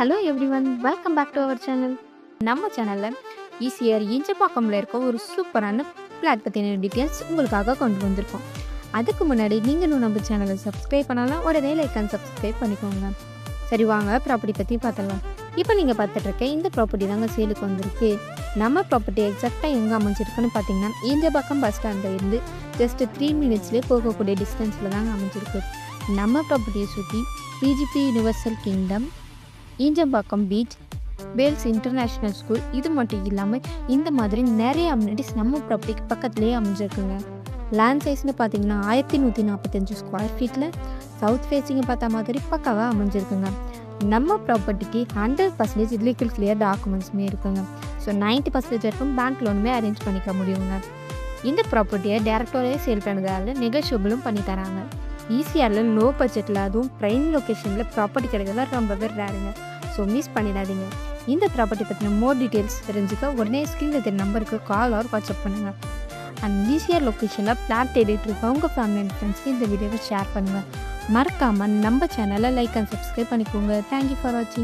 Hello everyone, welcome back to our channel. நம்ம சேனலில் easier இஞ்சப்பாக்கம்ல இருக்க ஒரு சூப்பரான ஃப்ளாட் பற்றின டீட்டெயில்ஸ் உங்களுக்காக கொண்டு வந்திருக்கோம். அதுக்கு முன்னாடி நீங்களும் நம்ம சேனலை சப்ஸ்கிரைப் பண்ணலாம், உடனே லைக் அண்ட் சப்ஸ்கிரைப் பண்ணிக்கோங்க. சரி வாங்க ப்ராப்பர்ட்டி பற்றி பார்த்துடலாம். இப்போ நீங்கள் பார்த்துட்ருக்க இந்த ப்ராப்பர்ட்டி தாங்க சேலுக்கு வந்திருக்கு. நம்ம ப்ராப்பர்ட்டி எக்ஸாக்டாக எங்கே அமைஞ்சிருக்குன்னு பார்த்தீங்கன்னா ஈஞ்சப்பாக்கம் பஸ் ஸ்டாண்டில் இருந்து ஜஸ்ட் 3 மினிட்ஸ்லேயே போகக்கூடிய டிஸ்டன்ஸில் தாங்க அமைஞ்சிருக்கு. நம்ம ப்ராப்பர்ட்டியை சுற்றி VGP universal kingdom, Injambakkam beach, Vels international school, இது மட்டும் இல்லாமல் இந்த மாதிரி நிறைய அம்யூனிட்டிஸ் நம்ம ப்ராப்பர்ட்டிக்கு பக்கத்துலேயே அமைஞ்சிருக்குங்க. லேண்ட் சைஸ்னு பார்த்தீங்கன்னா 1145 ஸ்கொயர் ஃபீட்டில் சவுத் ஃபேஸிங்கை பார்த்த மாதிரி பக்காவாக அமைஞ்சிருக்குங்க. நம்ம ப்ராப்பர்ட்டிக்கு 100% லீகல் கிளியர் டாக்குமெண்ட்ஸுமே இருக்குங்க. ஸோ 90% வரைக்கும் பேங்க் லோனுமே அரேஞ்ச் பண்ணிக்க முடியுங்க. இந்த ப்ராப்பர்ட்டியை டேரக்டரே சேல் பண்ணதால நெகோஷியபிளும் பண்ணி தராங்க. ஈஸியாரில் லோ பட்ஜெட்டில் அதுவும் ப்ரைம் லொக்கேஷனில் ப்ராப்பர்ட்டி கிடைக்கிறதா ரொம்பவே ரேருங்க. ஸோ மிஸ் பண்ணிடாதீங்க. இந்த ப்ராப்பர்ட்டி பற்றின மோர் டீட்டெயில்ஸ் தெரிஞ்சுக்க உடனே ஸ்க்ரீனில் தெரிய நம்பருக்கு கால் ஆர் வாட்ஸ்அப் பண்ணுங்கள். அண்ட் ஈஸியர் லொக்கேஷனில் ஃப்ளாட் தேடிட்டு இருக்க உங்கள் ஃபேமிலி அண்ட் ஃப்ரெண்ட்ஸ்க்கு இந்த வீடியோவை ஷேர் பண்ணுங்கள். மறக்காமல் நம்ம சேனலை லைக் அண்ட் சப்ஸ்கிரைப் பண்ணிக்கோங்க. தேங்க்யூ ஃபார் வாட்சிங்.